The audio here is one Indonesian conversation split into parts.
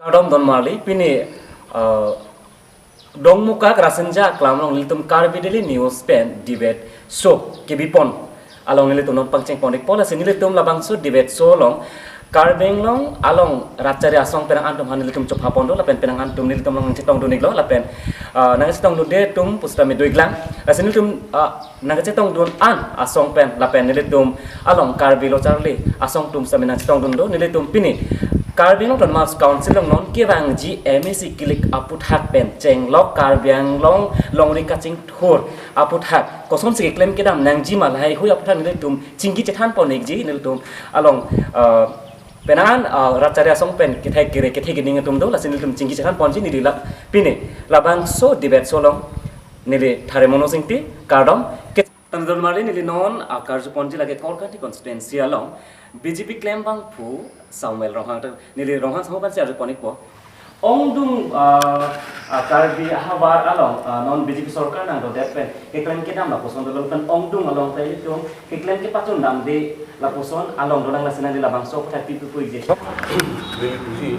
Dom don marli pini dong muka kerasenja kelamong litum karbideli news pen debate show kibipon along litum non pangceng ponik pola sini litum labang so debate show long karbeng long along racari asong penang antum han litum cop hapondo lapen penang antum litum long cetong dunik lo lapen nang cetong dude tum pusta me doiglang sini litum nang cetong dun an asong pen lapen litum along karbilo charli asong tum sa menang cetong dundo litum pini Karbiang long mas council long non kewang ji MSC kilik aput hak pen ceng lok karbiang long rika cing thur aput hak koson se claim kedam nang ji malai hui aput hak nil tum cinggi cethan ponik ji nil tum along penan racaria song pen kithai gining tum do lasin tum cinggi cethan pon ji nili la pine labang so debate so long nili thare mono singti kardom Tandon mali nili non karju ponji lage kolkati constituency along BJP claim bang pu Samuel Rohang nili Rohang sama pan siar ponik po ongdung karbi habar along non BJP sorkar nang do depen ke claim ke dam la poson do kan ongdung along tai itu ke claim ke patun dam de la poson along do nang la senang di labang sok tapi pu je Really busy.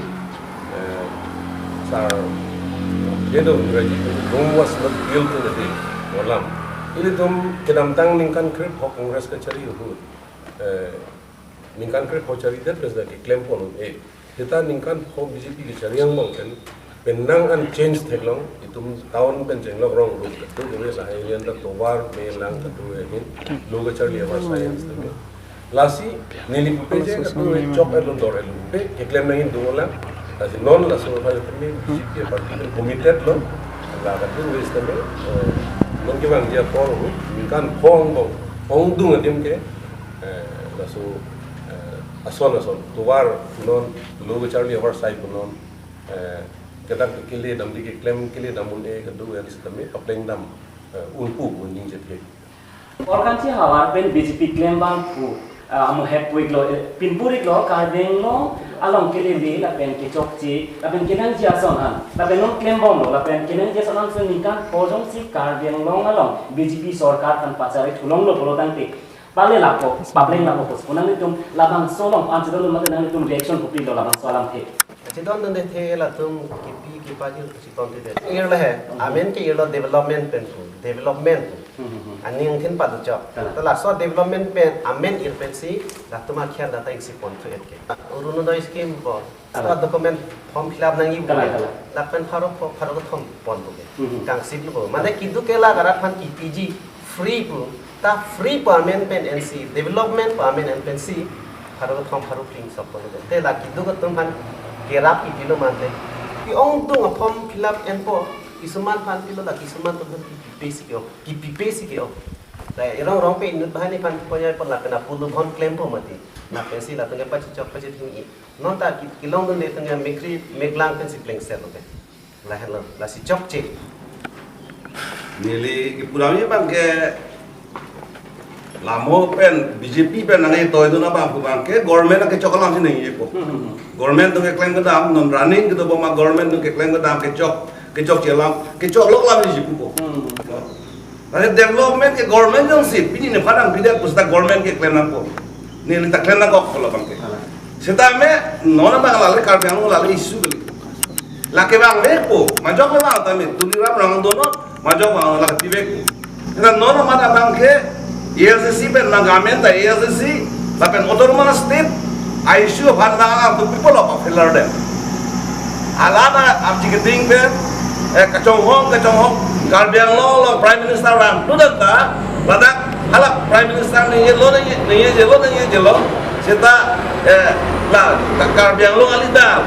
Sar dia tu graduate. Dong was not built in a day. Walam. Ini dom kedam tang ningkan krip hok kongres ke cari itu. Ningkan krip hok cari dia presiden ke claim pon. Kita ningkan hok BJP ke cari yang mungkin penang an change teklong itu tahun penceng log rong lu itu dia lah yang tak towar melang tu ini lu ke cari apa science tu. Lasi nili peje ke tu job elondor elu. Ke claim nangin dua lah. Lasi non lah semua pada kami BJP parti committed lo. Lah kata tu wis tu non ke bang dia forum kan pong dung adim ke lasu ason tuar non logo charli over side non kedak kili dam di claim kili dam unde kedu yang sistemi applying dam unpu uning jethe और कांची हवार pen BJP claim बांग फू हम हेप विक लो पिनपुरिक लो कार्डिंग लो along के लिए ला पेन के चोकची ला पेन केनन जी आसन हां ला पेन नो क्लेम बम लो ला पेन केनन जी आसन से निकान पोजों सी कार्डिंग लो along बीजेपी सरकार kan पाचारे ठुलों लो बोलो तांते पाले लाको पाब्लिक लाको पोस उनांग तुम लाबांग सोलों आंचदो लो मते नांग तुम रिएक्शन पुपी लो लाबांग सोलाम थे चितौन दंदे थे ला तुम की पाजी चितौन थे एयर है आमेन के एयर डेवलपमेंट पेन डेवलपमेंट अनिंग थिन पादु च त ला सो डेवलपमेंट पेन आमेन इरपेसी ला तुमा ख्या दाता एक सिपन तो एके अरुणोदय स्कीम ब ता डॉक्यूमेंट फॉर्म फिल अप नंगी ला पेन फारो को थम पन बगे कांग सिप लो माने किदु केला गरा फान की पीजी फ्री पु ता फ्री परमेंट पेन एनसी डेवलपमेंट परमेंट एनसी फारो को थम फारो फ्लिंग सब को ते ला किदु को तुम फान gerap ipilo mante ki ong tung a form fill up and po isuman pan pilo la isuman to ki basic yo ta erong rong pe inut bahani pan ponya pon la kana pulu bon claim po mati na pensi la tenge pachi chok pachi thi non ta ki long dun de tenge mekri meglang pen si pleng set oke la hello la si chok che nili ki pulangnya bang ke lamo pen BJP pen nangai toy tu na bang ku bang ke government ke cokalam sini ye ko government tu ke claim ke dam non running ke tu bama government tu ke claim ke dam ke cok celam ke cok lok lam ji ko ada development ke government jong si pini ne padang bidak pusta government ke claim na ko ni li ta claim na ko ko bang ke seta me non bang la kar bang la isu beli la ke bang le ko majok la ta me tu li ram rang dono majok bang la ti be ko non mana bang ke ELCC pen nagamen ta ELCC la pen autonomous state ISU bhanda to people of filler dem alana abji geding pen kachong hong karbiang lo prime minister ram tu ta ladak hala prime minister ni ye lo seta la karbiang lo alida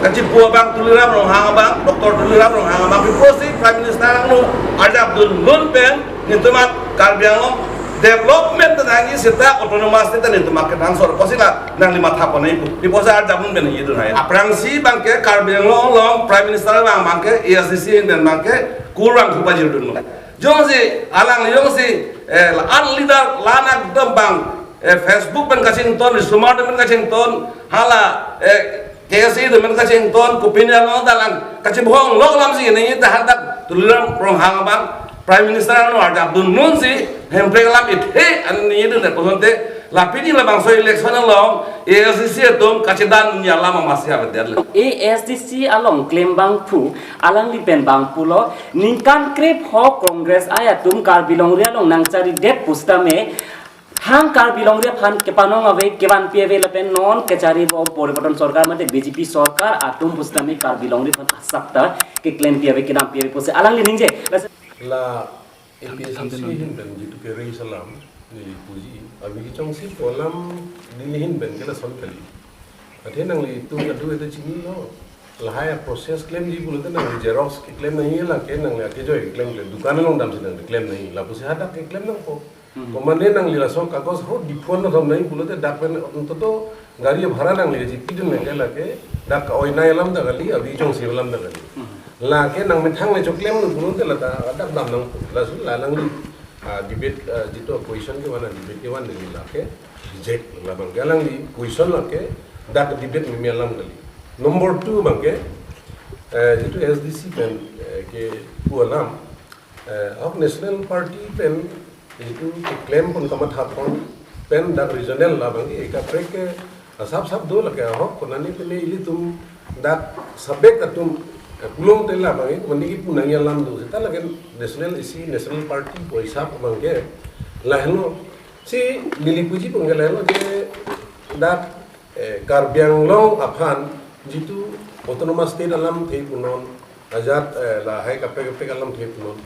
kacip buah bang tuliram rong hang bang doktor tuliram rong hang bang prosi prime minister no ada abdul nun pen ni temat karbiang lo development nangi sita autonomous state ni tumak nang sor posila nang lima thapon ni di posa jamun ben yidu hai aprangsi bangke karbiang long prime minister bangke ELCC dan bangke kurang kupaji dun jongsi alang jongsi an leader lanak dembang Facebook ben kacing ton smart ben kacing ton hala KSI ben kacing ton kupinya lo dalang kacing bohong lo lamsi ni tahadak tuliram rong hang bang Prime Minister anu ada Abdul Nun si hempeng lap it he an ni itu ne posonte lapin ini labang so election long ALCC dom kacedan nya lama masih apa dia ASDC along claim bang pu alang li pen bang pulo ningkan krep ho Congress aya tum kar bilong ria long nang cari det pustame hang kar bilong ria phan ke panong ave keban PV la pen non ke cari bo poriborton sarkar mate BJP sarkar atum pustame kar bilong ria phan asapta ke claim PV ke nam PV pose alang li ningje la APSC hin ben jitu ke rei salam ni puji abi ki chong si polam dilihin ben kala son kali athe nang li tu adu eta chini no la haya process claim ji bulo nang xerox ki claim nahi la ke nang la ke jo claim le dukan long dam sin claim nahi la pusi hada ke claim nang ko komande nang li la so kagos ho dipon no thom nahi bulo te dak pen to gari bhara nang li ji pidun ne la ke dak oi nai lam da gali abi chong si lam da gali la ke nang me thang le cho claim no bulo te la ta dak dam nang la su la nang li debate jitu question ke mana debate ke mana ni la ke reject la bang galang li question la ke dak debate me lam gali number 2 bang ke jitu SDC pen ke pualam of national party pen jitu claim pun kamat hapon pen dak regional la bang ke ka prek sab do la ke ho konani pe le ili tum dak sabek atum kulong tela bang ke mandi ki punang lam do ta la ke national isi national party poisa bang ke la helo si lili puji pun ke la helo je dak karbiang long aphan jitu autonomous state alam thei punon azat la hai kape alam thei punon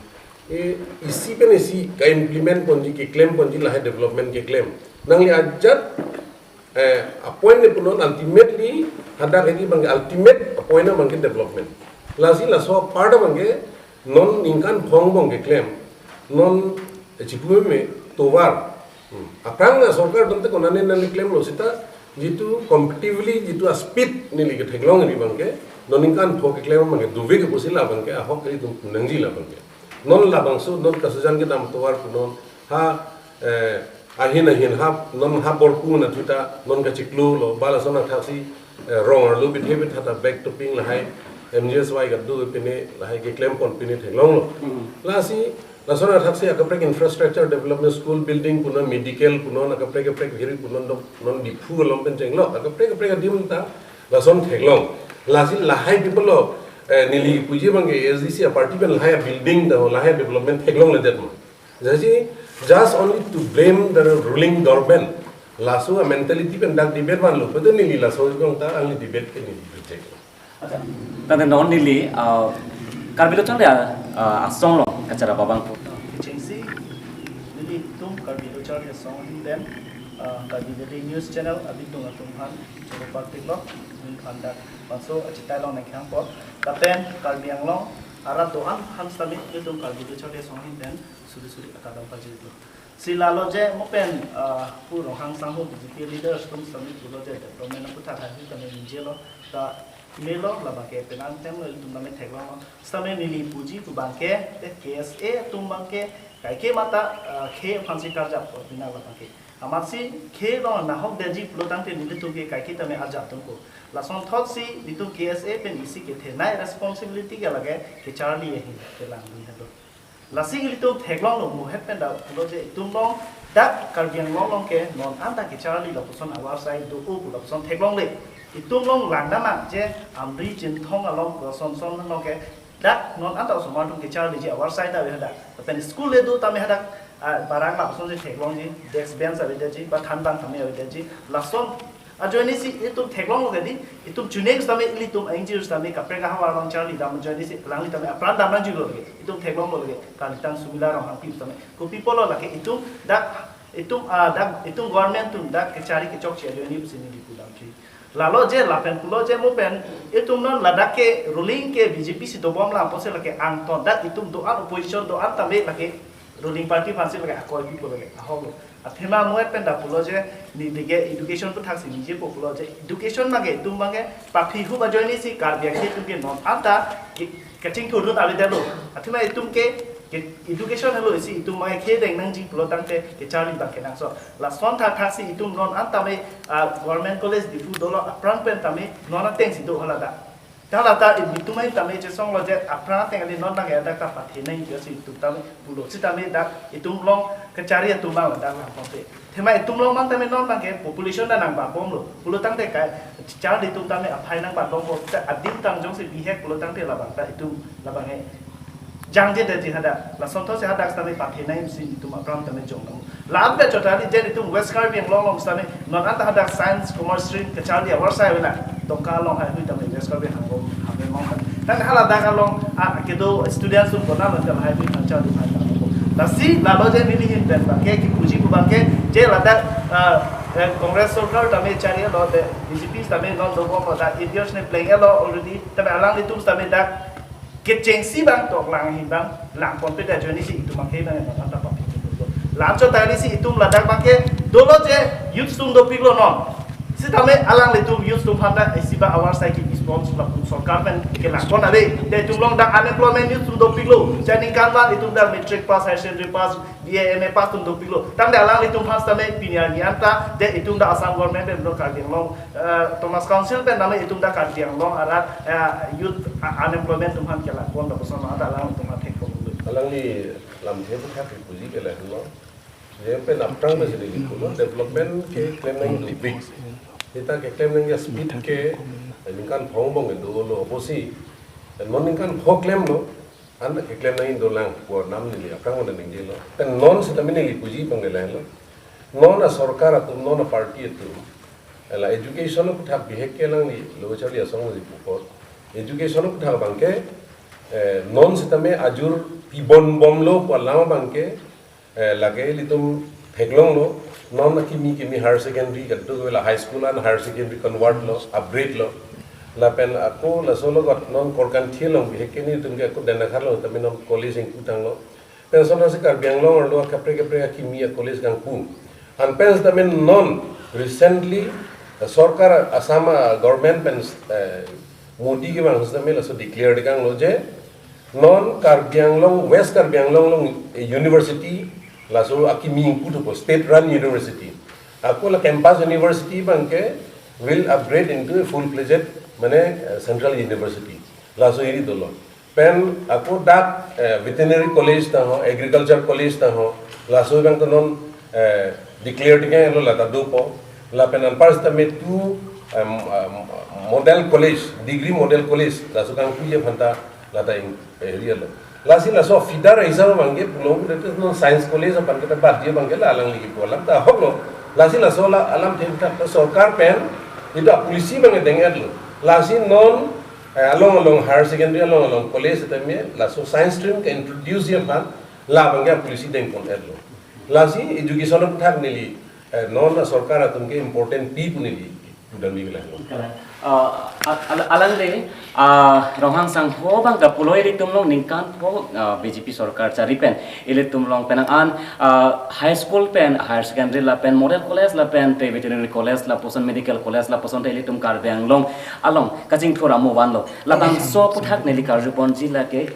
isi pen isi ka implement ponji ke claim ponji la hai development ke claim nang li azat appoint punon ultimately hada ke bang ultimate appoint bang ke development lasi la so part bang ke non inkan phong bang ke claim non jipu me tovar apang sarkar donte konane nang claim lo sita jitu competitively jitu speed ni li ke thenglong ni bang ke noninkan phok ke claim bang ke duve ke posila bang ke ahok ke tum nangji la bang ke non la bang su non kasujan ke dam towar punon ha ahin ha non ha bor pu na tuta non ka chiklu lo bala sona thasi wrong lu bit hebit hata back to ping la hai MGSY ga du pine la hai ke claim pon pine thenglong lo la si la sona thasi akaprek infrastructure development school building punon medical punon akaprek hiri punon non di phu lom pen cheng lo akaprek dim ta la son thenglong la si la hai people lo nili puji bang ke SDC party pen la hai building da la hai development thenglong le det mo jaji just only to blame the ruling government lasu a mentality pen dak debate ban lo betul nili la so jong ta ali debate ke nili reject tanda non nili karbilo chang ya asong lo kacara babang pu Chingsi, jadi tum kami lucar ya song dan kami dari news channel abis tu ngatumhan coba partik lo anda masuk cerita lo nak yang pot tapi kami yang lo arah doan hans kami itu kami lucar ya song dan suri kata dapat jadi sila lo je mungkin purong hang sanghu BJP leaders tum kami lo je domain aku tak ada kami je lo tak melo la bangke penan tem lo tum name theklo stame nili puji tu bangke te KSA tum bangke kai ke mata khe phansi karja bina la bangke amasi khe lo na hok deji plotang te nili tu ke kai ke tame aja tum ko la son thot si ditu KSA pen isi ke the nai responsibility ke lage ke charli hi ke lang ni ha do la sing li tu theklo lo mu het pen da lo je tum long dak karbiang long ke non anta ke charli lo son awar sai do u lo son theklo le itung long lang nama je amri jin thong along ko son long ke dak non anta osman tung ke charli je awar sai da hada pen school le do tame hada barang la son je theklong ji desk bench ave ji ba than bang tame ave ji la son ajoni si itum theklong lo gadi itum chunek tame ili tum angji tame kapre ga hawa long charli dam joni si lang li tame apran dam ji lo ge itum theklong lo ge kan tang sumila ram hang pi tame ko people lo la ke itum itum government tum dak ke chari ke chok che ajoni sini di pulang ji lalu je lapen pulau je mupen itu non ladak ke ruling ke BJP si dobom la pose lake angton dat itu doan opposition doan tambe lake ruling party fansi lake akoi people lake aholo athema muet pen da pulau je ni dige education pu thaksi nije po pulau je education mage tum mage papi hu ba joini si karbia ke tum ke non anta kaching ku rut ale dalo athema itum ke education hello isi itu mai ke deng nang jing pulau tang te ke charli ba ke nang so la son tha thaksi itu non anta me government college di fu dolo apran pen tame non teng si do hala da ถ้าเราตาอิตุไม่ตาไม่จะส่งเราจะอัพระแต่งอะไรนอนตั้งแต่ดักตาปัดเห็นในเยอะสิตุตาไม่บุรุษสิตาไม่ดักอิตุลองกระจายอิตุบ้างดักหลังของเตะทำไมอิตุลองมันตาไม่นอนตั้งแต่ population นั่นนังบาปอมหรอบุรุษตั้งแต่ไกจาร์ดิตุตาไม่อภัยนังบาปอมแต่อดีตตั้งจงสิบีเฮกบุรุษตั้งแต่ละบางแต่อิตุละบางไงjangan je dari hada, langsung tu saya hada kami pakai naik sini tu macam kami jom. Lalu dah contoh ni jadi tu West Caribbean long kami, non antara hada science, commerce stream, kecuali awal saya bila, tongkar long hari tu kami West Caribbean hanggom mau. Dan hal ada kalau kita student sun kena nanti hari tu kecuali hari hanggom. Tapi lalu je ni himpen pakai, puji pakai, je lada Kongres Sarkar kami cari lalu BJP kami lalu doa pada idiots ni playing lalu already, tapi alang itu kami dah kecengsi bang tok lang himbang lang konflik dah jadi si itu makai bang yang tak apa itu lang co tadi si itu meladak makai dulu je youth sum do piglo non si kami alang itu youth sum pada isiba awal saya ki response lah sarkar pen ke lang kon ada dia itu long dak unemployment youth sum do piglo jadi kanban itu dah matric pass high secondary pass BA MA pass sum do piglo tang dah alang itu pas kami pinian nyata dia itu dah asam government pen do kageng long Thomas Council pen nama itu dah kageng long arat youth unemployment tumhan kela kon da bersama ada alang tumhan tek kon alang ni lam the tak puji ke lah lo je pen aptang me sini gitu lo development ke claim nang du big kita ke claim nang ya speed ke ni kan phong bong do lo posi dan non ni kan pho claim lo anda ke claim nang do lang ko nam ni aptang mon ning je lo ten non se tamini li puji pang le lo non a sarkar atum non a party tu la education ko thap bihek ke lang ni lo chali asong ji pupot education ko thap bangke non setame ajur pibon bomlo palama bangke lage litum theklong lo non kimi higher secondary kadto la high school and higher secondary convert lo upgrade lo la pen ako la solo got non korkan thielong hekeni tum ke ko dena khalo tame non college ing kutang lo pen sona se kar bianglong lo kapre kimi college kang pu an pen tame non recently sarkar asama government pen Modi ke bang sistem la so declare kang lo je non Karbianglong West Karbianglong University la so aki mingku to state run university aku la campus university bang ke will upgrade into a full fledged mane central university la so iri dolo pen aku dak veterinary college ta ho agriculture college ta ho la so bang to non declare ke lo la ta do po la pen an pas ta me tu model college degree model college la so kang kuye phanta la ta real la si la so fidar isa mangi pulo de no science college apan kita bat dia bangke la alang ligi polam ta hoklo la si la so la alam te ta sarkar pen itu polisi bange dengar lo la si non along higher secondary along college ta me la so science stream ke introduce dia pan la bange polisi deng kon lo la si education ko thak nili non sarkar atum ke important tip nili dan bigla alang de rohang sang ho bang ka puloi ri tumlong ningkan ho BJP sarkar cari pen ile tumlong penang an high school pen higher secondary la pen model college la pen veterinary college la poson medical college la poson ile tum kar benglong along kajing thora mo wan lo la bang so puthak neli karjupon jila ke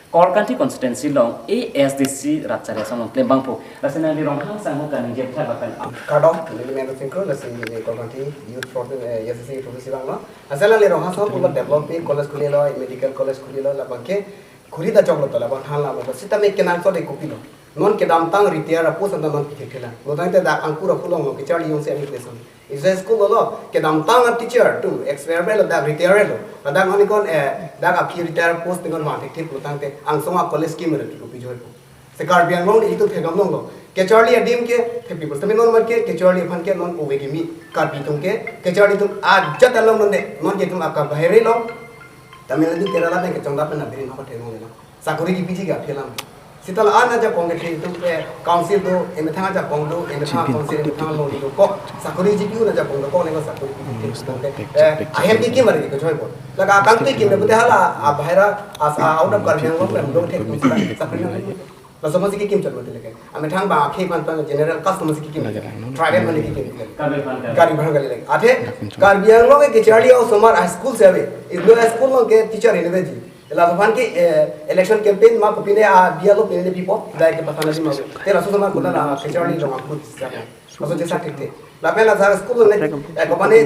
Korkanti constituency long ASDC ratchare samong klembang po lasena ni rohang sang ho kan je tha bakan Kadong, ini memang singkro, nasi korbanti youth for the YSC produksi bang lo. Asal le rohang sama pula develop college kuliah lo, medical college kuliah lo, labang ke kuri dah jauh lo, labang hal lah, labang sita me kenal so de kopi lo. Non ke dam tang retire apa senda non pikirkan. Lo dah itu dah angkur aku lo, kecari yang saya ambil lesson. Isa school lo, ke dam tang teacher tu, experiment lo dah retire lo. Dah ngani kon dah akhir retire post dengan mati tip lo tang te angsoma college scheme lo tu kopi jual po. Sekar biang lo itu thegam lo. Kecuali adim ke people tapi non marke kecuali fan ke non owe gimi kar bitung ke kecuali tum aja dalam non jetum akam bahire lo tamil nadu kerala ke chonda pe nadrin ha pate no sakuri ki piji ga phelam sital ana ja kong ke tum pe council do eme thanga ja kong do eme thanga council eme thanga lo do ko sakuri ji piu na ja kong do ko ne ko sakuri ahem ki mari ke choi ko laga kang te ki ne bute hala a bahira as out of kar biang lo pe do the sakuri na Lalu masih kikim cakap betul lagi. Ame thang bang akhir pantai general custom masih kikim. Private mana kikim. Kari bahang kali lagi. Ate kari biang lo ke kecari au somar high school se abe. Itu high school lo ke teacher ini beji. Lalu fan ke election campaign mak kopine dia lo pine pipo. Dah ke pasal lagi mau. Terus somar kuna lah kecari lo aku. Maksud jasa kiti. Lapen la sar school ne company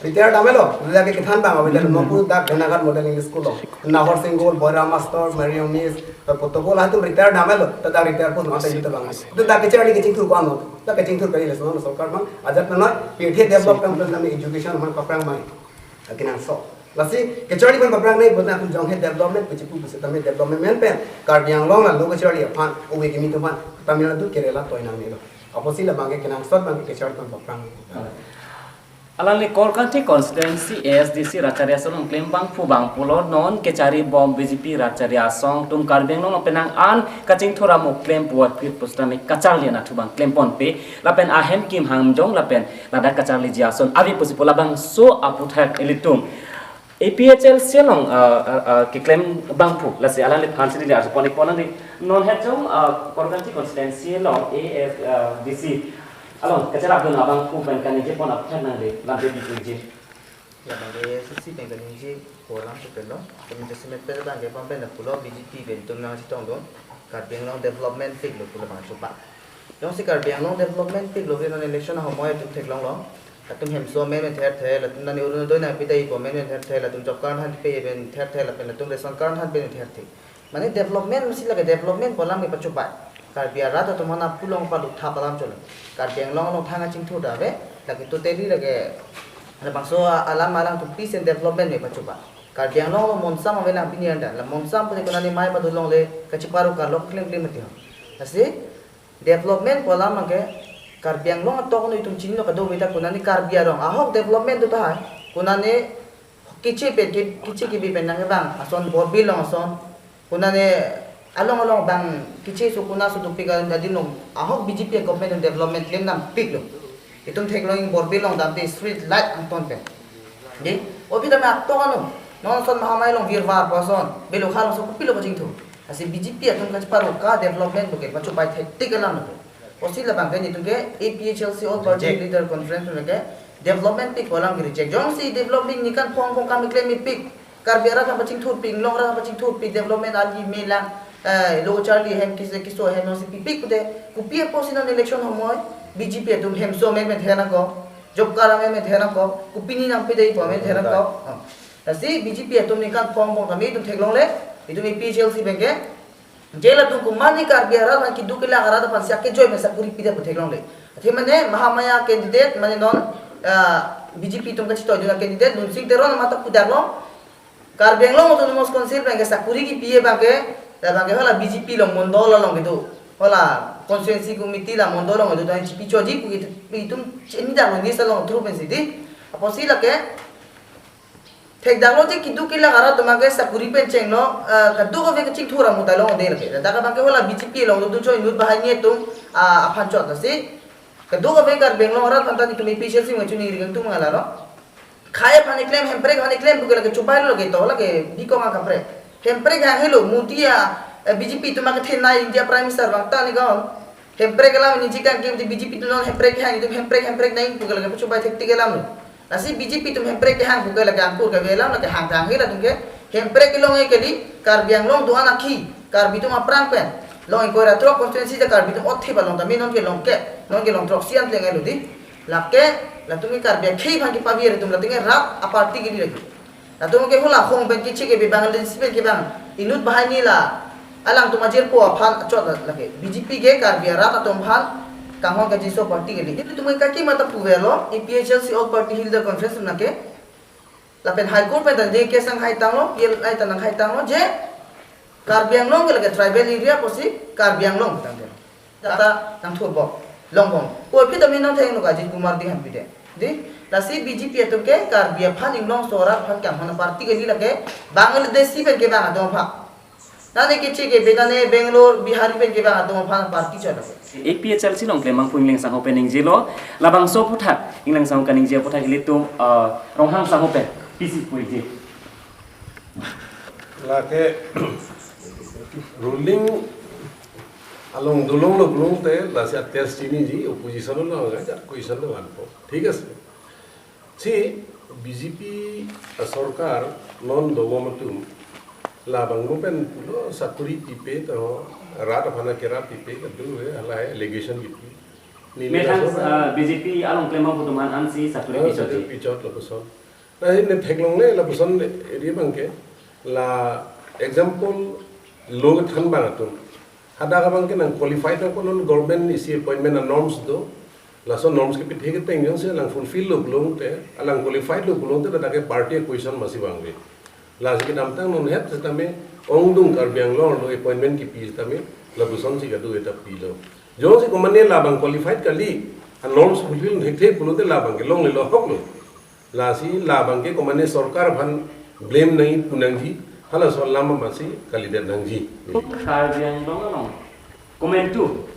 retire damelo udah ke kithan bang abis nomor dak benagar modeling school lo nahor singgol bora master mariam miss protocol itu retire damelo tada retire pun masa itu bang itu dak kecari ke cingtur kuano dak ke cingtur kali lesno sarkar bang ajat na pidhe develop campus nami education man paprang mai akinang so lasi kecari pun paprang nei bodna kun jong he development pichipu bisa tame development pen kardiang long la lo kecari apaan uwe kimi tu man Tamil Nadu Kerala toinang nilo Aposi la bangke kenang sot bangke kecari pun paprang Alang ni Kolkati constituency ASDC Racharia Song claim bang fu bang pulo non kecari bom BJP Racharia Song tum karbeng non penang an kacing thora mo claim puat pit postami kachal liana tu bang claim pon pe lapen ahem kim hamjong lapen lada kachal li jason avi posipola bang so aputhak elitum APHL selong ke claim bang fu la se alang le phansi li ar ponik ponan ni non hechong Kolkati constituency long AFDC Along, kecera pun abang ku pengen je pon apa nang le lantai di kunci. Ya bangke sisi pengen je kolam tu pelo. Kemudian semet pelo bangke pampen pulau BJP bentuk nang si tongdon. Karbiang long development pig lo pulau bang coba. Long si karbiang long development pig lo kena election hamo ya tu tek long long. Latum hemso men ther ther latum nani urun doi na pidai ko men ther ther latum job card han pe ben ther ther latum ration card han ben ther ther. Mane development mesti lagi development polam ke pacoba. Karbiang rata tu mana pulang palu thap alam colo. Karbiang long long thanga cing thu dawe lagi tu teli lagi ada bangso alam alam tu peace and development me pacoba. Karbiang long long monsam avela opinion dah. La monsam pun kena ni mai padu long le kaciparu karlo claim claim mati. Asi development polam angke Karbiang long atau kono itum cini lo kado beda kuna ni karbiang long ahok development tu tahan kuna ni kici ke bipen nang bang ason borbil long ason kuna ni along bang kici su kuna su tupi kan jadi nom ahok BJP government development claim nam pik lo itum teknologi borbil long damte street light anton pe jadi obi dame atto kanu non son mahamai long virvar pason belo khalo su pilo kacing tu asi BJP atum kac paru ka development buke pacu pai tik kalam lo osi la bang kan itu ke APHLC all party leader conference lo ke development pik walang reject jong si development ni kan pong kami claim pik karbiara ka pacing tu ping long ra pacing tu pik development ali melang logo Charlie hem kiso hem no si pipik pude kupia posina election homoy BJP tum hem so me thena ko job kara me thena ko kupini nam pe dei po me thena ko asi BJP tum ni kan pong kami tum theklong le itu mi PHLC bengke jela tum kumani kar biara na ki dukila gara da pansia ke joy me sa puri pide po theklong le the mane mahamaya candidate mane non BJP tum ka chito juna candidate nun sing teron mata pudaglo kar benglong to mos konsil bengke sa puri ki pie bangke Bangke hola BJP long mondola long gitu, hola konstituensi komite lah mondola long gitu, dan cipi coji itu ini dah long ni salong terus pensidi, apa sih lah ke? Tek dah lo je kidu kila gara tu bangke sakuri penceng lo, kadu kau fek cing thura muta long deh lagi, dah kan bangke hola BJP long tu coy nut bahaya tu apa cot nasi, kadu kau fek kar benglong orang tentang itu mipis sih macam ni riang tu mengalah lo, kaya panik claim hempre panik claim bukan lagi cupai lo gitu, lagi biko ngak kapre. Hempre gang hello mutia BJP tu mak thena India Prime Minister bangta ni gaon hempre galam ni jikan ke BJP tu non hempre ke hang itu hempre naik bukan lagi coba tekti galam nasi BJP tu hempre ke hang bukan lagi angkur ke galam lagi hang hang hela tu ke hempre ke long ekeli karbiang long tu anak ki karbi tu ma prang pen long ko ra tro constituency da karbi tu othi balong ta non ke long tro sian leng elu di lakke la tu mi karbiang khei bang ki pabier tu la tinge rap a party ki lagi Natung ke hula hong ben kici ke bibang le sipel ke bang inut bahani la alang tu majir ko phan chot lake BJP ke kar biara ta tom phan kahon ka jiso party ke itu tu mai kaki mata puvelo APHLC all party leader conference na ke la pen high court pe dan de ke sang hai tang lo pil ai tanang hai tang lo je kar biang long ke lake tribal area ko si kar biang long tang de data tang thur bo long bong ko phi ta min no theng no ka ji kumar di han pi de di Nasi BJP itu ke karbiya phan inglong sora phan kam hana party ke lage Bangladeshi pen ke bang adom pha nane kichi ke bedane Bangalore Bihar pen ke bang adom phan party chala APHL silong klemang puingling sang opening jilo labang so puthak inglang sang kaning je puthak litum ronghang sang open pisi puiji lake ruling along dulong lo blong te la se ater sini ji opposition lo ga question lo anpo ঠিক আছে si BJP सरकार non do momentum la bangopen pulo sakuri pipe to rat phana kera pipe kadu ala allegation gitu Metang BJP along klemang putuman ansi satu episode. Episode la puson. Nah ini teklong le la puson ini bangke la example logo than bangatun. Ada ka bangke nang qualified na ko non government isi appointment na norms do. La so norms ke pithe ke teng se lang fulfill lo belum te alang qualified lo belum te da ke party question masih bangwe. La se nam tang non het tame ongdung karbiang lo appointment ki pi tame la puson si gadu eta pilo. जो से कमने लाभं क्वालिफाइड कली norms fulfil हेथे पुलोते लाभं के लोंग ले लो हक लो लासी लाभं के कमने सरकार भन ब्लेम नहीं पुनंगी हला सोल्लाम मासी कली दे नंगी Karbiang long komentu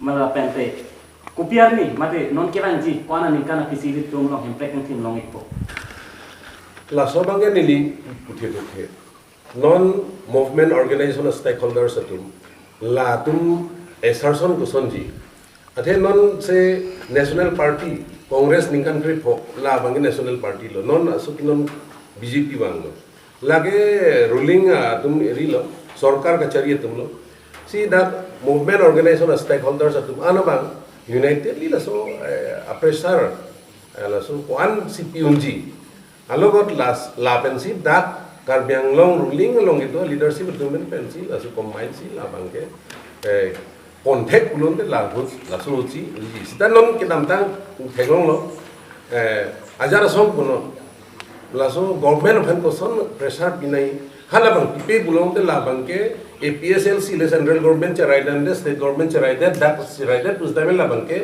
mala pente kopiar ni mate non kiranji kwana ni kana kisili tum long hemprek ng tim long ipo ला सो बंगे निली पुथे थे नॉन मूवमेंट ऑर्गेनाइजेशन स्टेकहोल्डर्स तुम ला तुम एसरसन कुसनजी अथे नॉन से नेशनल पार्टी कांग्रेस निकन क्रे फो ला बंगे नेशनल पार्टी लो नॉन असुकी नॉन बीजेपी वांगलो लागे रूलिंग तुम एरी लो सरकार का चरिए तुम लो सी दैट मूवमेंट ऑर्गेनाइजेशन स्टेकहोल्डर्स तुम आनो बांग यूनाइटेडली लसो अप्रेसर लसो वन सीपीउंजी alogor las la pensi dak karbiang long ruling long itu leadership tumen pensi lasu combine si la bangke kontek ulun de la bus la suci sita non kitam tang thegong lo ajara song kuno lasu government of ko son pressure binai hala bang pipe bulong de la bangke APSLC le central government charai dan de state government charai de dak charai de pus tamel la bangke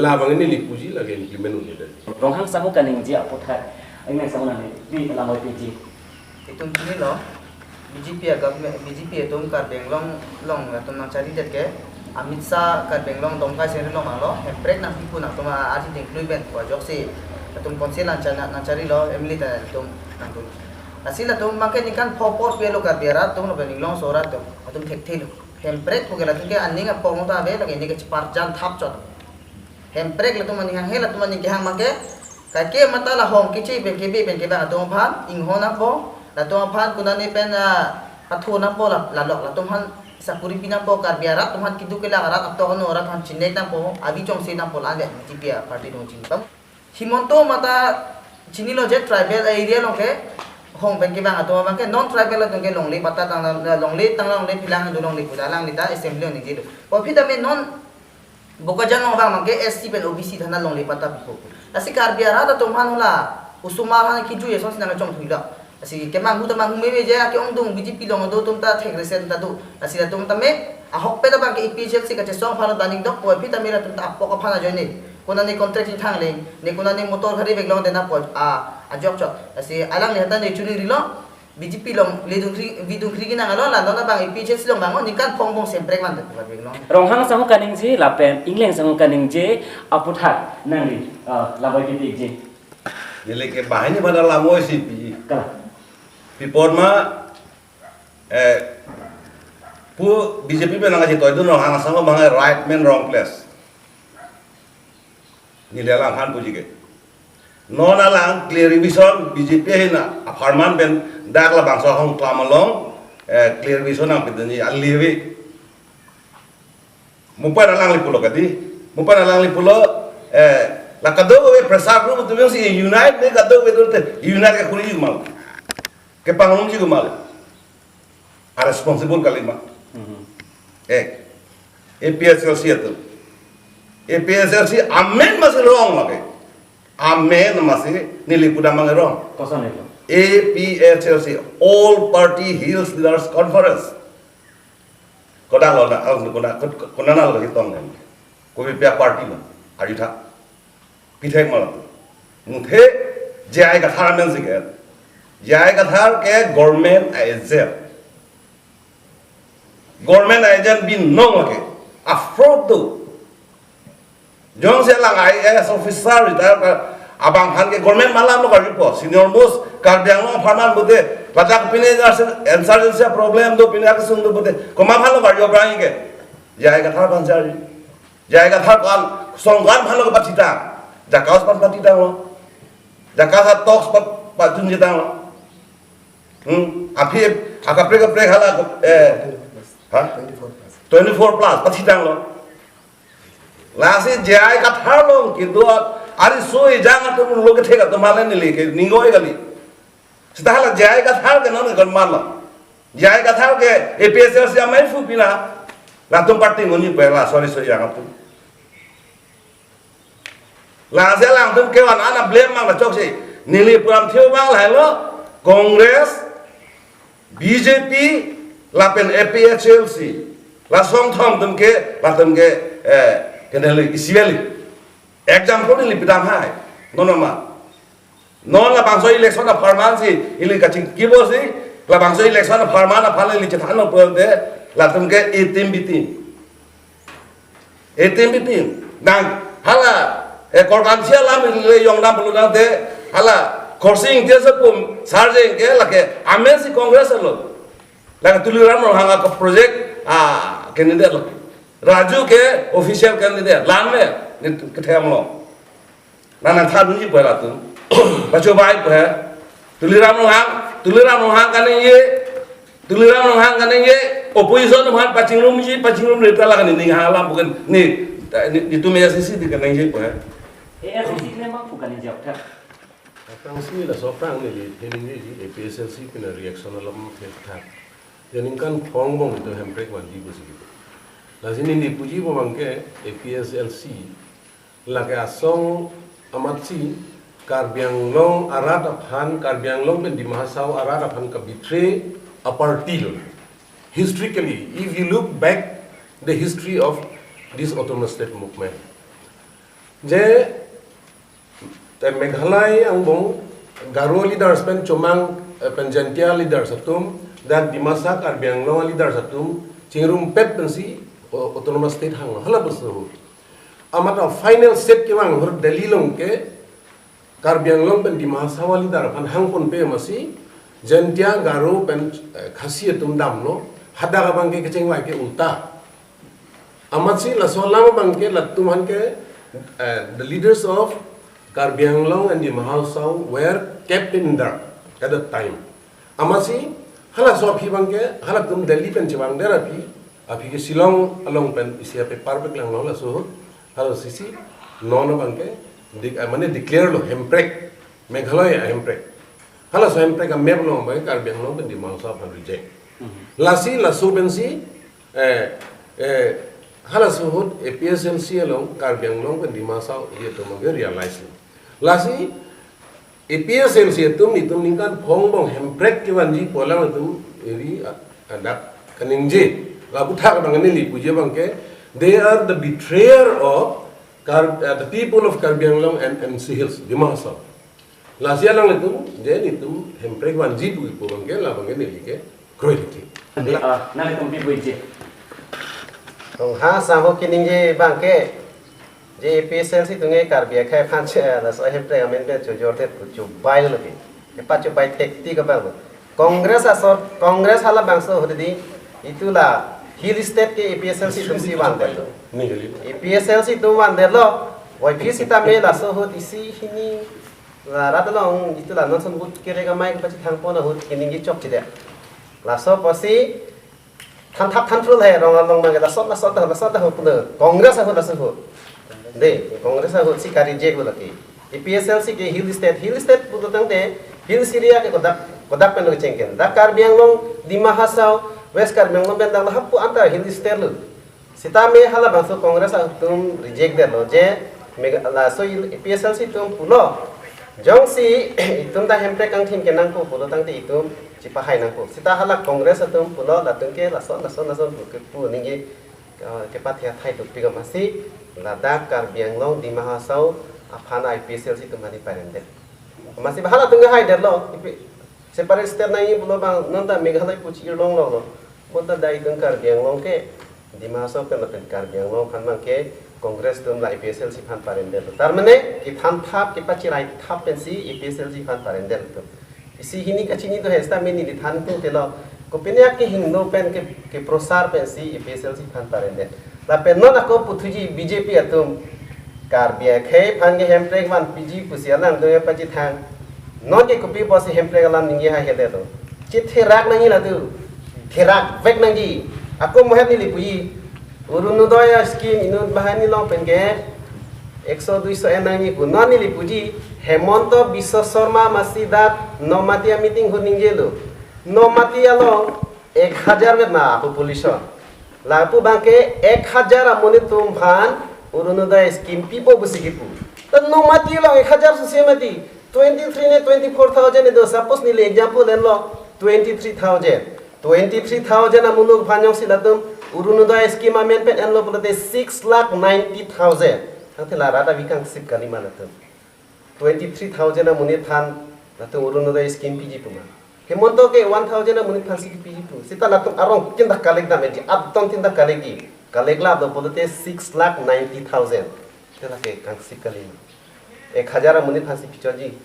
la bangni likuji lage implement unide ronghang samu kaning ji apotha anh này xong là đi làm mọi việc gì Itum kini lo BJP ya government BJP itum kar benglong long itum nang cari det ke Amit Shah kar benglong dongkai seri long lo hemprek nang pipu nang tuma arti inclusion ko joksi itum konsel nang cari lo emili ta itum nang tu asila tum makin ikan popor pelo kar biara tum lo benglong sorat itum thek thek hemprek ko gela ke aning apa mo ta be lagi ini ke cepar jan thap chot hemprek lo tum aning hang hela tum aning ke hang make kaki mata lah hong kici ben keba atong phan ing hona po la tong phan kunani pen athu na po la lok la tong han sapuri pina po kar biara tong han kidu ke la ara atong no ora han chinne na po abi chong se na po la de GPA party no chin tam himonto mata chini lo je tribal area lo ke hong ben keba atong bang ke non tribal la tong ke longli pata tang longli philang do longli puda lang ni ta assembly ni je po phita me non boka jang bang mang ke SC pen OBC thana longli pata po asi kar biara ta tomhan hula usuma han ki ju yeso sinanga chong thuila asi ke mang hu ta mang me je ke ong dung BJP long do tum ta thek resen ta du asi ta tum ta me a hok pe ta bang ke EPHC ka che song phana daning dok po phi ta me ra tum ta appo ka phana joine kona ni contract in thang le ne kona ni motor khari bek long de na po a jok chok asi alang ne ta ne chuni rilo BJP long le dung kri gina ngalo la no na bang EPHC long bang ni kan phong phong sempre man ta bek long ronghang samu kaning ji lapen ingleng samu kaning je apotha nangri labai pipi ji Jadi ke bahannya pada lamoy si kala pipon ma pu BJP pe nang aji toy dun hang sama bangai right man wrong place ni lelang han puji ke non alang clear vision BJP hina apartment ben dak la bangsa hong klamalong clear vision ang pidani aliwi mupan alang lipulo kadi mupan alang lipulo la kado we prasar group tu si unite ne kado we tu unite ka kuni mal ke panglong ji mal a responsible kalima APSLC itu APSLC amen masih wrong lagi amen masih nilai kuda mang wrong kosan itu APSLC All Party Hills Leaders Conference koda lo na koda na lo hitong ne ko be party ma ari tha पिथेक मल मुथे जाय गथार में सिगे जाय गथार के गवर्नमेंट एजेंट भी नो के अफ्रोड दो जों से लंग आईएएस ऑफिसर रिटायर कर abang han ke गवर्नमेंट माला नो कर रिपोर्ट सीनियर मोस्ट कर दिया नो फरमान बुते लदाख पिने जैसे एंसर प्रॉब्लम दो पिने के सुन दो बुते कोमा भालो कर यो ब्राई के जाय गथार पंचारी जाय गथार काल सोंगान भालो के पछिता Jakaus pan pati tang Jakarta talks pat jun jitang api akapre hala 24 plus pati tang lo lasi jai kathar long kidot ari soi jangan tu loge thega to malen ni ke ningoi gali sitahala jai kathar ke non kon marlo jai kathar ke APSL sia mai fu pina la tum parti ngoni pela sorry jangan tu la sia lang tum ke wan ana blame mang la chok si nili puram thiu bang lai lo Congress BJP la pen APSLC la song thom tum ke kenali isiali example ni lipidam hai nonoma non la bangso election na farman si ili kaching kibo si la bangso election na farman na phale li chethan no pronde la tum ke etim bitin dang hala korkan sia lam le yong dam bulu dang de hala korsing dia sepum sarjeng ke la ke amen si congress lo la tuliran no hanga ko project candidate lo Raju ke official candidate lanme ni kethem lo nana tha dunji pela tu bacho bai pe tuliram no hang kan ye opposition no hang pachingrum ni tala kan ni halam bukan ni itu meja sisi di kan ye pe ASCC memang bukan yang jawab tak. Prang sini lah soprang ni ini APSLC kena reaction alam tak. Jadi kan pongbong itu hemprek mandi begitu. Nah sini dipuji memangke APSLC lagi asong amat si Karbiang Long arat aphan Karbiang Long ben di mahasau arat aphan ka betray a party lo. Historically, if you look back the history of this autonomous state movement, je Meghalaya ang bong Garo leaders pen comang penjantia leaders atum dan di masa Karbiang Long leaders atum cingrum pet pensi autonomous state hang hala besu amata final step ke wang hor dalilong ke Karbiang Long pen di masa wali dar pan hang pon pe masi jantia Garo pen khasi tum dam no hada ka bang ke kecheng wai ke ulta amat si la solam bang ke latum han ke the leaders of Karbiang Long and the Mahasau were kept in dark at that time. Amasi hala so phi bangke hala tum Delhi pen chawang dera phi ke Shillong along pen isia pe parbe klang la so hala sisi non bangke mane declare lo hemprek Meghalaya hemprek hala so hemprek a map lo bangke Karbiang Long pen di Mahasau pan reject lasi la so ben si hala so hot APSLC along Karbiang Long pen di Mahasau ye to mage realize lasi APSLC itum ningkan pongbong hemprek kiwanji polang itum iri adak kaningje labu thak bangani li puje bangke they are the betrayer of the people of Karbiang Long and NC Hills di Mahasau lasi alang itum itum hemprek wanji bu ipo bangke la bangani li ke kroiti Nah itu mungkin boleh. Tong ha sang kiningje bangke जे APSLC तुंगे कार्बिया खाय फांचे ला सो हेप्रे अमेन बे जोजोरते जो बाइल लगे ए पाचो बाइ टेक्टी का बाल कांग्रेस हाला बांसो होदि इतुला हिल स्टेट के APSLC तुमसी वांदे APSLC तुम वांदे लो वय फिसिता मे ला सो होदि सी हिनी रादलों इतुला नसन गुट केरेगा माइक पछि थांपोना होद किनिंगी चोकचिदे ला सो पसी थांथुल है रंग मागे ला सत हो पुन कांग्रेस हो ला सो दे कांग्रेस हो सिकारी जेग लकी APSLC के हिल स्टेट पुतो तंगते हिल सीरिया के कोदा पेन लो चेंकेन दा Karbiang Long di Mahasau West Karbiang Long bendang hapu anta hill state लो सिता में हाला बांसो कांग्रेस तुम रिजेक्ट दे लो जे ला सो APSLC तुम पुलो जोंसी तुम दा हेम्प्रे कांथिन के नंको पुलो तंगते तुम चिपा हाय नंको सिता हाला कांग्रेस तुम पुलो ला तुम के ला सो पु निगे के पाथिया थाई तो पिगा मासी Ladakh Karbiang Long di Mahasau apana APSLC tumani parende masih bahala tunggu hai derlo separate state nai bulo bang nonta Meghalaya puchi long lo monta dai tung Karbiang Long ke di Mahasau ke lapen Karbiang Long kan mang ke Congress tum la APSLC pan parende tar mane ki than thap ki pachi rai thap pensi APSLC pan parende to isi hini kachini to hesta meni di than tung telo kopenia ke hingno pen ke prosar pensi APSLC pan parende la penno na ko puthuji BJP atum Karbia khe phan ke hemprek wan PG pusialan do pachi thang non ke kopi bosi hemprek alam ningi ha hede to chit therak nangi la tu therak vek nangi aku mohem ni lipuji Urunodaya scheme inut bahani long pengke 100-200 enangi gunani lipuji Hemonto Biswa Sarma Masidat Nomatia meeting huningelu Nomatia lo 1000 betna aku polison lapu bangke 1000 amone tumphan Urunodaya scheme pipo busikipu tan Nomatia lo 1000 susemati 23 ne 24,000 edo suppose nili example en lo 23,000 amunuk phanyong silatum Urunodaya scheme amen pen en lo polate 6,90,000 Nanti rada bikang sip kali mana tuh 23,000 amunit than natung Urunodaya scheme PG puma Hemonto ke 1,000 amunit than sik PG puma sita natung arong tindak kalek dam edi abdong tindak kalegi kalek lah do polate 6,90,000 telah ke kang sip kali mana 1,000 amunit than sik PG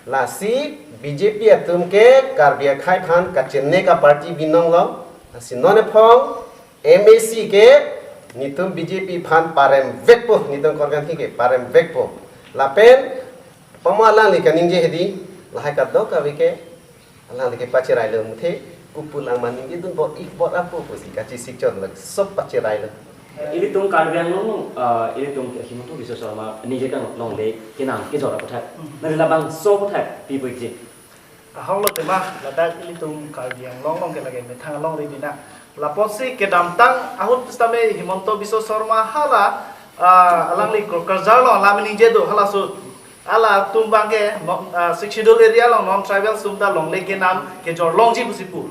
lasi BJP atum ke karbia khai phan kachenne ka party binong lo lasi none phong MAC ke nitum BJP phan parem vekpo nitum korgan thike parem vekpo lapen pamalang li kaning je hedi lahai ka do ka wike alang li ke pachirai le muthe kupulang maning ge dun bot ik bot apo ko si kachi sikchon lag sob pachirai le ini tung Karbiang long ini tung Hemonto Biswa Sarma nije kan long le kinang ke jora pathai nari labang so pathai PPG hong lo tema ladak ini tum Karbiang long ke lagi metang long di dina laposi ke damtang ahut stame Hemonto Biswa Sarma hala alang li kerja lo alam nije do hala so ala tumbang ke schedule area long non tribal sumta long le ke nam ke jor long ji busipu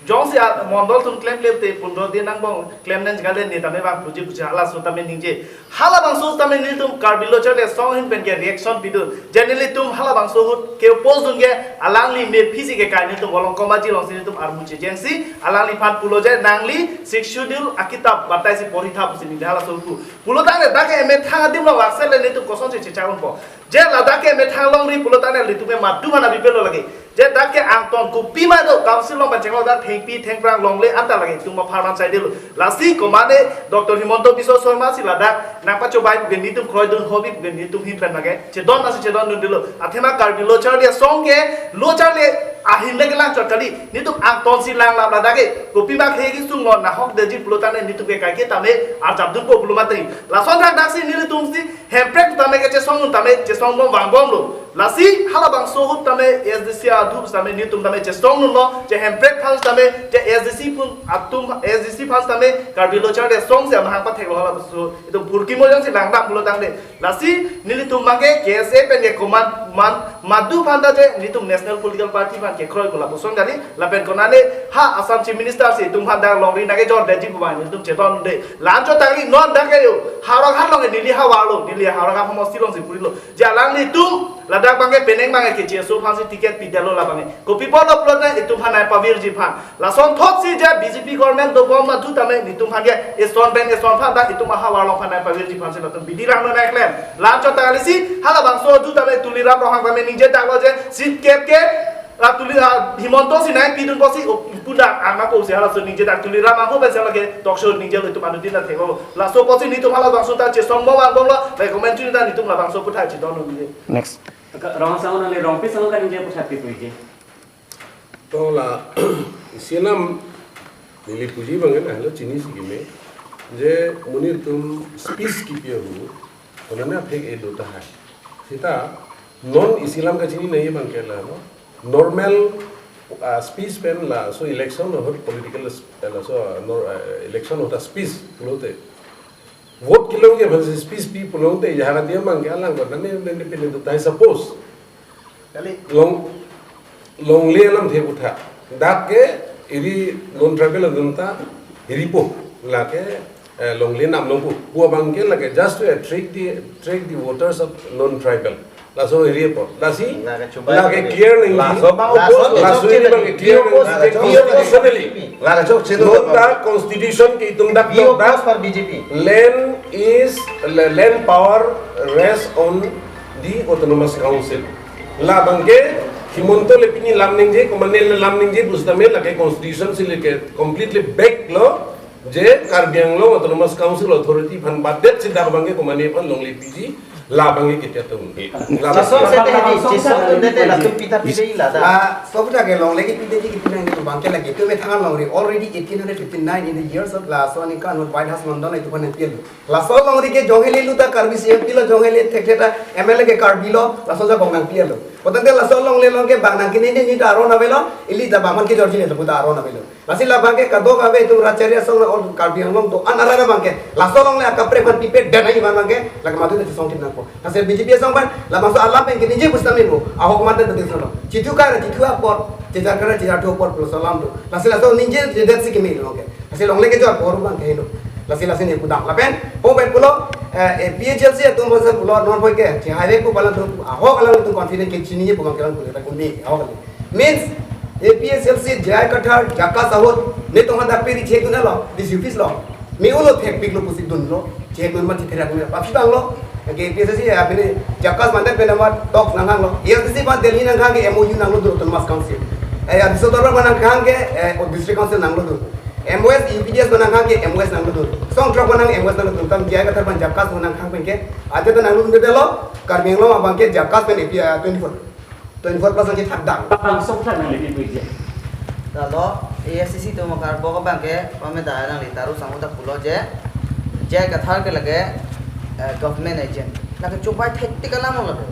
jong si mondol tun claim te 15 din nang bong claim nan jgale ni tame bang puji puji hala so tame ninje hala bang so tame ni tum karbilo chale song hin pen ke reaction video generally tum hala bang so hut ke post dun ge alang li me phisi ke kai ni tum bolong koma ji long si tum armu che jengsi alang li phan pulo je nang li 6 schedule akitab batai si poritha pusi ni hala so pu pulo ta ne da ke me tha dim lo waksel ni tum koson che chaun po je la da ke me tha long ri pulo ta ne li tum ma du mana bipelo lagi je da ke angton ku pi ma do council long ban chenglo da thengpi thengprang long le anta lagi tum ma pharman sai delu lasi komane Dr. Hemonto Biswa Sarma si lada na pa chobai ben ni tum khoi dun hobi ben ni tum hin pen lage che don na si che don dun delu athema karbilo char dia song ke lo char le ahin le lang char kali ni tum angton si lang la da ke ku pi ma khe gi sung na hok de ji pulo ta ne ni tum ke kai ke tame ar jab dun ko pulo ma tri la son dak dak si ni tum si hemprek tame ke che song tame che song bom wang bom lo lasi hala bang so hut tame SDC adhu tame ni tum tame che song lo che hemprek phang tame che SDC pun atum SDC phang tame karbilo char de song se mahang pa thek lo hala so itu burki mo jang si lang dam pulo tang de lasi ni tum mage KSA pen ke command man madu phanda je ni tum national political party phan ke kroi bola bosong gali la pen konane ha Assam chief minister si tum phanda long ri na ke jor de ji bu ba ni tum che don de lan cho tang li non da ke yo harok har long ni li ha wa lo ni li harok ha mo si long si puri lo ja lang ni tum ladak bangke peneng bangke ke je so phan si ticket pidalo la bangke ko people of plot na itu phan ai pavir ji phan la son thot si ja BJP government do bom ma thu tame ni tum phan ke eston ben eston phan da itu ma ha wa long phan ai pavir ji phan se la tum bidi ram na klem lan cho tang li si hala bang so thu tame tuliram rohang tame nije da lo je sit kep ke tuli Hemonto si naik pidun posi pudak anak ko si hala so nije tak tuli rama ho ba se lage talk show nije lo tu manu din na thego la so posi ni tu hala bang so ta che song bang bang la recommend tu ta ni tu la bang so puthai chi don no ni next rong sang na le rong pi sang kan je puthai PPG to la sinam nili puji bangen ahlo chini sigime je munir tum speech ki pe hu onana phek e dota hai sita non islam ka chini nahi bang ke la no normal speech pen la so election ho political la so election hota speech pulote vote kilo ke bhal speech pi pulote jaha dia mang ke alang ko nane independent to tai suppose kali long le lam the utha dak ke iri non tribal adunta iri po la ke long le nam long pu bang ke la ke just to attract the voters of non tribal la so iri po la si la ke clear nahi la so la so iri bang clear suddenly la ka chok chedo the constitution ki tum dak for BJP land power rests on the autonomous council la bangke Hemonto le pini lamning je komanel lamning je bustame la ke constitution se le completely back lo je Karbiang lo autonomous council authority phan badet se dak bangke komane phan long le piji labang kita tu Sesong sete hedi, sesong dete la tu pita pita ila da. Sob jaga long lagi pide ji kitina ni tu bangke lagi tu metang long ri already 1859 in the years of la so ni kan White House London itu kan pil la so long ri ke jongeli lu ta karbi se pilo jongeli theketa MLA ke karbilo la so ja gongang pil potente la so long le long ke bangna kini ni ta aro na velo ili da baman ke jorji ne tu ta aro na velo la si la bangke ka do ka ve tu racharia so on karbi long to anara na bangke la so long le ka pre pan pipe dan ai bangke la ka matu ni song tin na ko na se BJP song pan la masuk alam pen kini je bustamin mo ahok mata de sono citu ka citu apot cejar kara cejar tu apot plus salam tu la si la so ninje jedat si kimi long ke la si long le ke jo por bang ke no la si ni kudang la pen po pen pulo PHLC tu masa pulo non boy ke ci highway ko balan tu ahok alam tu confident ke chini je pumang kelan pulo ta kunni ahok means PHLC jai kathar jakka sahot ne to hada peri che tu na lo this office lo me ulo thek pik lo pusi dun lo che dun ma chi thera ko pa bang lo ke PHLC apne jakka mandan pe namar talk nangang lo PHLC ba delhi nangang ke MOU nang lo tu mas council ya biso dorba banang kang ke district council nang lo tu MOS UPDS banang kang ke MOS nang lo tu song drop banang MOS nang lo tu tam jai kathar ban jakka banang kang pen ke ate to nang lo de lo karbeng lo abang ke jakka pen 24 ke thak dang Labang so puthat nang le pi je. Lalu ASCC tu makar boga bangke pame daerah li taru samuda pulo je kathar ke lage government agent lage coba thekti kala mo lage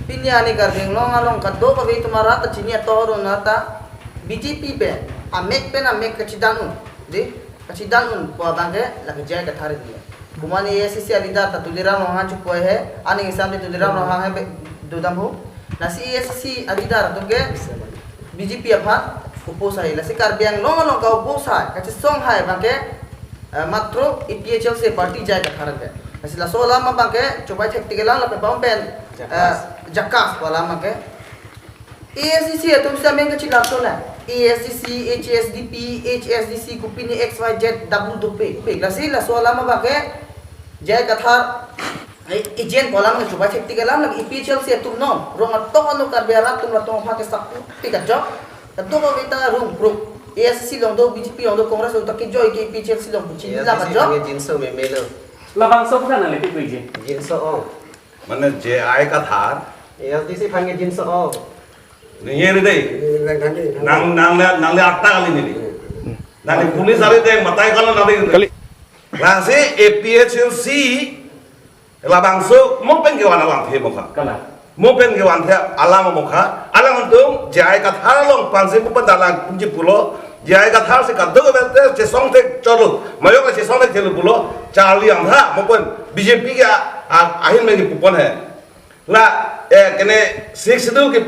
pinya ni karbeng long along kaddo ka be tumara ta chinia toru nata BJP pe amek kachidanu de kachidanu po bangke lage kathar dia kumani ASCC alida ta tulira no han chupo he ani samne tulira no ha he dudam ho nasi ASCC alida tu ke BJP apa upusai la sikar biang long ka upusai ka song hai bangke matro IPHL se party jai ka kharan ke asila so lama bangke coba thekti ke la pe pampen jakas wala bangke ASCC tu sa meng ka chila to na ASCC HSDP HSDC kupini XYZ double dupe pe la sila so lama bangke jai ka thar agent wala mang coba thekti ke la IPHL se tu non rong to anu ka biara tu la to pa ke sak tika job तो वो बेटा room group ASCC लोग दो BJP लोग दो कांग्रेस लोग तक जो एक PHLC लोग पूछे नहीं लगा जो जिनसो में मेलो Labang so puthat nang le pi je. जिनसो ओ Mana JI kathar ALTC panggil jinsо o ni ye ni dei nang le atta kali ni nang le police ale de matai kala na dei la se APHLC la bangso mo pen ke wana lang the mo kha Kala. mo pen ke wan the alam mo kha alam tum JI kathar long panse pu padalang punji pulo JI kathar se kaddo belte che song te cholo mayo ka che song te chelo pulo charli ang tha mo pen BJP ke ahin me ke pupon hai la kene 6 schedule ke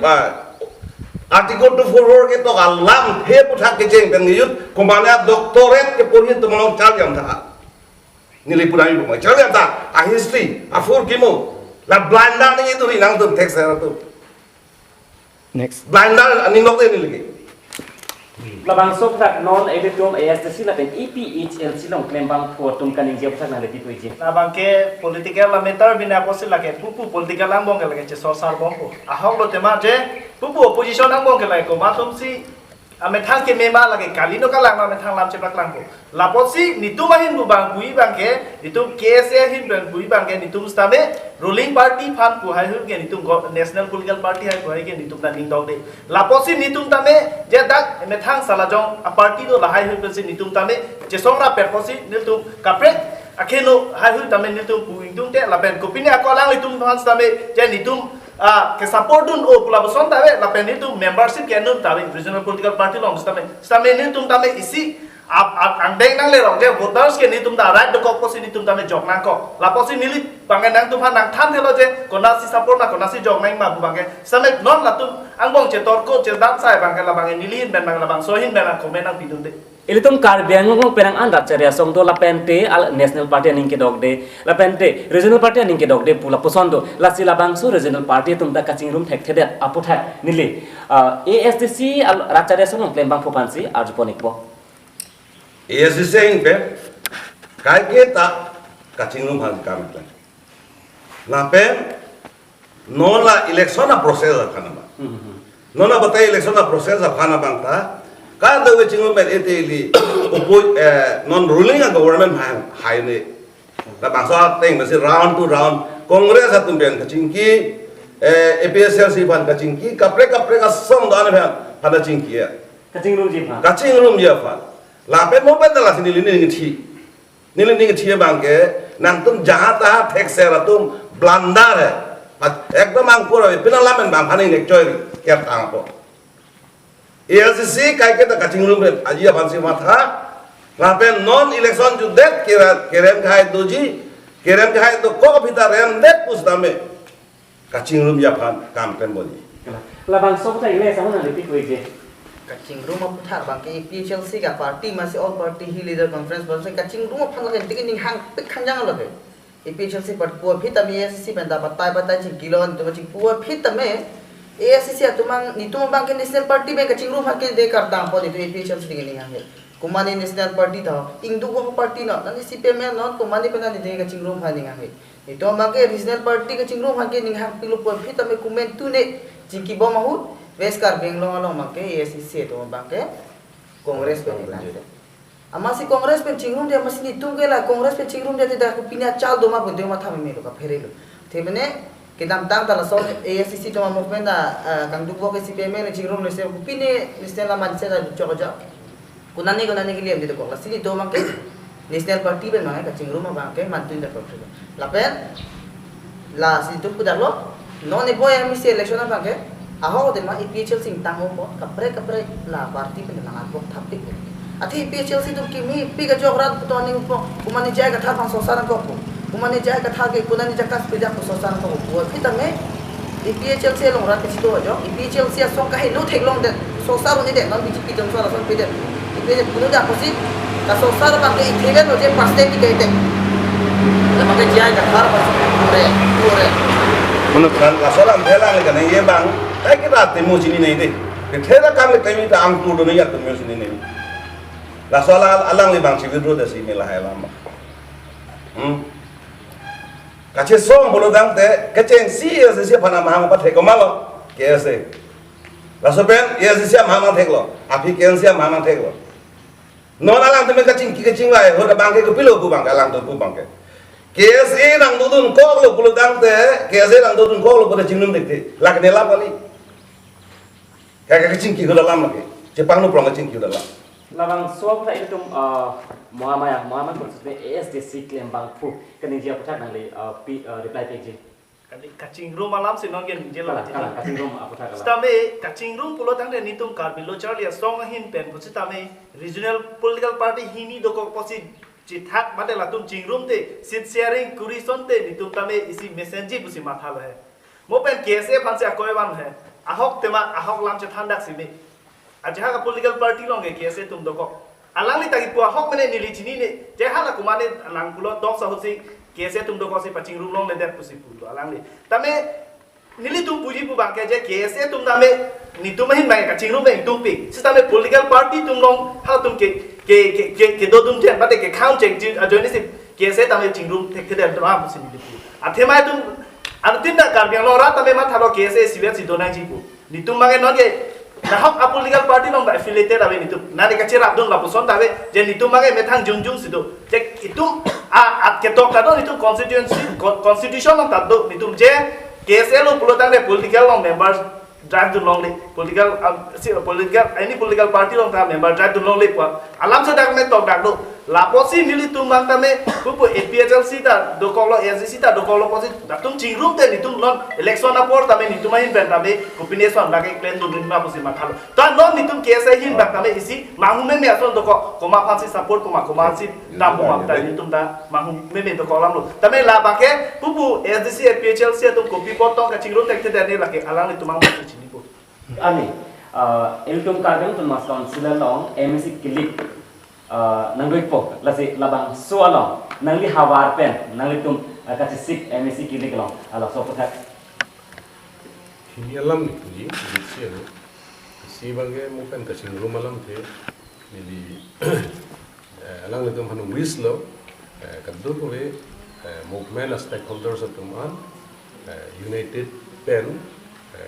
article 244 ke to alam the puthak ke jeng pen yut komanya doctorate ke pori to mong charli ang tha nilai purani rumah charli ang tha a history a for kimo la blanda ni itu rinang tu teks era tu Next. blanda ani nok ni lagi Labang so puthat non editum ASCC la pen EPHL silong claim bang for tum kaning je puthat nang le pi je. Na bangke political la meter bina ko sila ke pupu political lang bong ke lage che sosar bong ko ahong lo tema je pupu opposition lang bong ke lage ko matum si ame thang ke mema lage kalino ka lang ame thang lam che plak lang ko laposi nitu mahin bu bang bui bang ke nitu KSA hin bang bui bang ke nitu stame ruling party fan ku hai hu ke nitu national political party hai ku hai ke nitu na ding dog de laposi nitu tame je dak ame thang sala jong a party do la hai hu ke nitu tame je songra perposi nitu kapre akeno hai hu tame nitu buing tung te la ben kopini akolang nitu fan stame je nitu ke support dun o pula boson tabe la pen itu membership ke nun tabe regional political party long stame ni tum tabe isi ang deng nang le rong je voters ke ni tum da right do kok posi ni tum tabe jok nang kok la posi ni li pangen nang tum han nang tham thelo je kona si support na kona si jok nang ma bu bange stame non la tum ang bong che tor ko che dan sai bange la bange ni li hin ben bang la bang so hin ben na komen nang pidun de Ilitum karbiang ngong perang anda ceria song do la pente al national party aning ke dogde la pente regional party aning ke dogde pula posondo la sila bangso regional party tum ta kaching room thek thedet apothat nili ASDC al racharia song claim bang phopansi arjuponik bo ASCC in pe kai ke ta kaching room hal kam plan la pe no la election na process khana ba no na batai election na process khana bang ta kada we chingo ben eteli non ruling government hai ne la bangsa teng na si round to round Kongres atum ben kacingki APSLC fan kacingki kapre kasam dan pada cingki ya. Kacing room je pha. Kacing room je fan. Lapen mo pen dalas nili ning thi bangke nantum jahat tahat tekseratum blandar hai. Ekdom angpur hai pinalamen bang phani nek joy ker tang po. ALCC kai ke ta kacing room re ajia fansi matha. Lapen non election judet kerem khai doji kerem khai to ko bita rem det pusdame kacing room ya fan kam pen bodi. Labang so ta ile sama na repeat we je. Kacing room of Putar Bank, PHLC ka party masih all party he leader conference berse kacing room of Palakan tikin ning hang pik kanjang lo ke. PHLC part puas fit ami ASC benda batai cing kilon tu cing puas fit ami ASC atumang ni tu bang ke national party be kacing room hakin de karta po itu PHLC tikin ning hang. Kumani national party tha ingdu ko party no nani CPM no kumani pena ni de kacing room haning hang. Itu bang ke regional party kacing room hakin ning hang pilu puas fit ami kumen tu ne cingki bom mahut Weskar Benglong along make ASC itu bangke Kongres penilai. Amasi Kongres pencingrum dia masih hitung ke lah Kongres pencingrum dia tidak pindah cal doma pun dia mata memelo kapherelo. Tebene kita tang tala so ASC itu movement kang dubo ke CPM ni cingrum nese pine nese la manse da jojo. Kunani ke liam itu kok. Sini itu bangke national party ben mangai ka cingrum bangke mantuin da kapherelo. Lapen la situ pudak lo non e boy ami se election bangke Ahok dema IPHL sing tango po kapre la party penang agok tapi ati IPHL sing tu kimi pi ka jograt to ani po kumani jai ka thapang sosaran ko po kumani jai ka thage kunani jakas pe jak sosaran ko po pitame IPHL se long rat situ ajo IPHL se so ka helo theklong de sosaran ni de non BJP jong sara son pe de IPHL puno da posi ka sosar ba ke thege no je paste ti ke te maka jai ka thar pa pure Menurut kan kasaran telang kan ye bang ai kita temu sini nih deh. Kita kan kami tak angku dunia ya temu sini nih. Lah soal alang li bang cibiru dah sini lah lama. Kace song bulu dang te keceng si ya siapa nama hang pat heko malo kese. Lah sopen ya siapa hang pat heko. Api ken siapa hang pat heko. Non alang te kecing lah. Hoda bangke ke pilu bu bang alang tu bu bangke. KSA nang dudun kok lo bulu dang te KSA nang dudun kok lo pada cinum dekte lak nela kali kayak cingki udah lama ke Jepang nu pulang cingki udah lama Labang so ta itu Muhammad maksudnya ASDC claim bang pu kan dia pucat nang le reply page. Kacing room malam si nonggen jela Kacing room apa tak Stame kacing room pulo tang de nitum karbilo charlia song hin pen pusitame regional political party hini doko posi Cithak mate latum cingrum te sit sharing kurison te nitum tame isi messenger busi matha lo hai mo pen kese phanse akoy ban hai ahok tema ahok lam che thandak simi ajaha ka political party longe kese tum doko alang li tagi pu ahok mene nili chini ne jeha la kumane alang pulo dok sa hosi kese tum doko se paching rum long le der pusi pu alang li tame nili tum puji pu bangke je kese tum tame nitum hin bang ka cingrum bang tum pi sistame political party tum long ha tum ke do dum chen bate ke kham cheng ji ajoini si ke se tame chingrum thek the der ram sin di athema tum antin da kar biang lora tame ma thalo ke se sivet si donai ji ku ni tum mange non ke na hok a political party long da affiliated ave ni tum na de ka chera abdun la puson tave je ni tum mange methang jung si do je itum a ke to ka do ni tum constitution long ta do ni tum je ke se lo pulo tang de political long members drive the long le political any political party long ta member drive the long le pa alam se dak me to dak do la posi nili tum mang ta me pupu APHLC ta do kolo ASC ta do kolo posi dak tum chingrum te ni tum non election apor ta me ni tum hin ben ta me combination dak ek plan do din ma posi ma khalo ta non ni tum kesa hin bak ta me isi mangu me ason do ko koma phansi support koma si dam koma ta ni tum ta mangu me do ko lam lo ta me la ba ke pupu ASC APHLC tum copy pot to ka chingrum te te ni la ke alang ni tum mang Ani, iltum kadang tu mas kaunselor long MSc kilik nanggoi pok, lasi labang sualong, nangli hawar pen, nangli tum kasih sik MSc kilik long, alah so putak. Ini alam ni puji, si bagai mungkin kasih rumah alam tu, jadi alang itu mana wis lo, kadang tu le movement stakeholders atau mana United Pen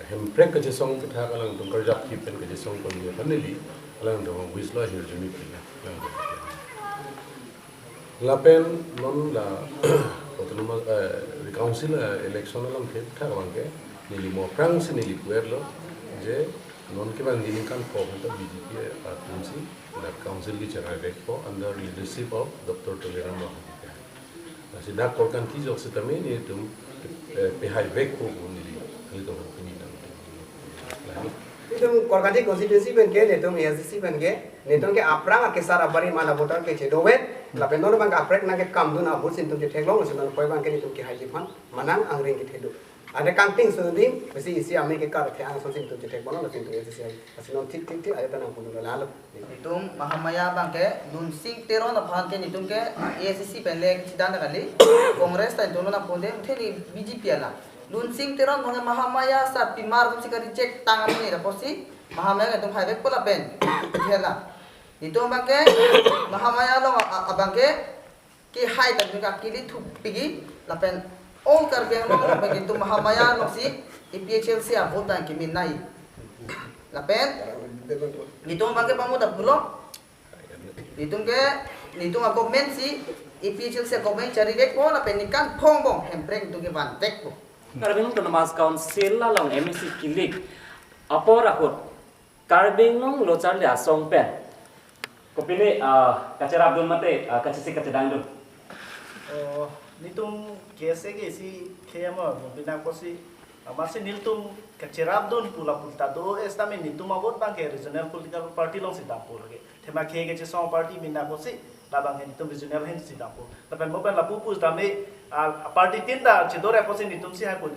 hemprek kerja song kita alang tu kerja kipen kerja song pun dia pandeli alang tu wisla hirjumi pula lapen non la autonomous council election lam ke thak bang ke nili mo prang se nili puer lo je non ke ban din kan ko ta BJP atumsi na council ki chara rek po under leadership of Dr. Toleran Mohammed si dak kol kan ki jok se tame ni tum pe hai vek ko nili ali to ni tam itu korkanti constituency ben ke netum ACC ben ke netum ke aprang ke sara bari mana voter ke chedovet la penor bang aprek na ke kam dun abur sin tum ke theklong sin poi bang ke netum ke haji phan manang angring ke thedu ada camping so ding besi isi ame ke kar thang so sin tum ke thek bono la sin tum ACC asin tik tik tik ayat na pun la lo Nitum Mahamaya bangke nun sing tero na phan ke nitum ke ACC penle sidan na kali Congress ta tono na ponde theni BJP ala nun sing tero bangke Mahamaya sa pimar tum sikari check tangam ni ra posi Mahamaya tum hai pola pen thela nitum bangke Mahamaya lo abangke ki hai ta ka kili thup pigi la pen all Karbiang lo bangke tum Mahamaya lo si EPHL se a vote bangke min nai la pen nitung bangke pamuda pulo nitung ako men si EPHL se komen cari dek po la penikan pong bong hempreng tu ke van dek po Karbeng to namas council la long MEC kilik apo rakut Karbeng long lo charli asong pen kopini kacara abdul mate kacisi kacadang dun nitum kese ke si kema bina kosi masih niltum kecerap don pula pulta do estamen nitum abot bang ke regional political party long sidampur ke tema ke song party mina kosi labang nitum regional hen sidampur tapi moban la pupus tame party tinda cedore kosi nitum si hai ko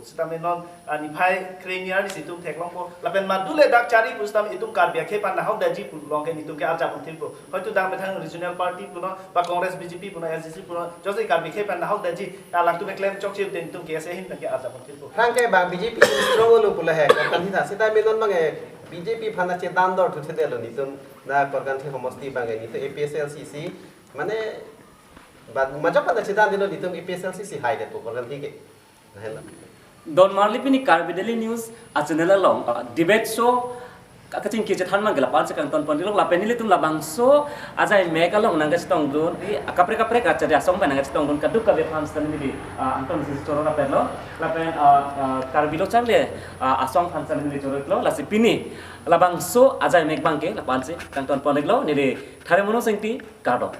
sitame non niphai kreniar situm theklong ko lapen madule dak cari pustam itum karbia ke pan hau daji pulong ke nitum ke aja puntil ko hoitu dang methang regional party puno ba congress BJP puno LCC puno jose karbi ke pan hau daji la tu me claim chok chim tin tum ke se hin ke aja puntil ko Hang ke bang BJP strong lo pula hai korkan thita sita menon bang BJP phana che dan dor tu thede lo nitum na korkan the homosti bang ni to APSLCC mane bad majak pada che dan dilo nitum APSLCC hai de to korkan thi ke hela Don Marley pini Karbideli News channel long debate show kacing kicet han manggala pan sekang ton pon dilong lapen tum labang so ajai meka long nangga stong dun kapre kaca dia song nangga stong dun kaduk kabe pam stan ni anton sis choro lapen lo lapen Karbilo charle asong phan stan ni choro lo lasi pini labang so ajai mek bangke lapan se kang ton pon lo ni de thare mono sengti kado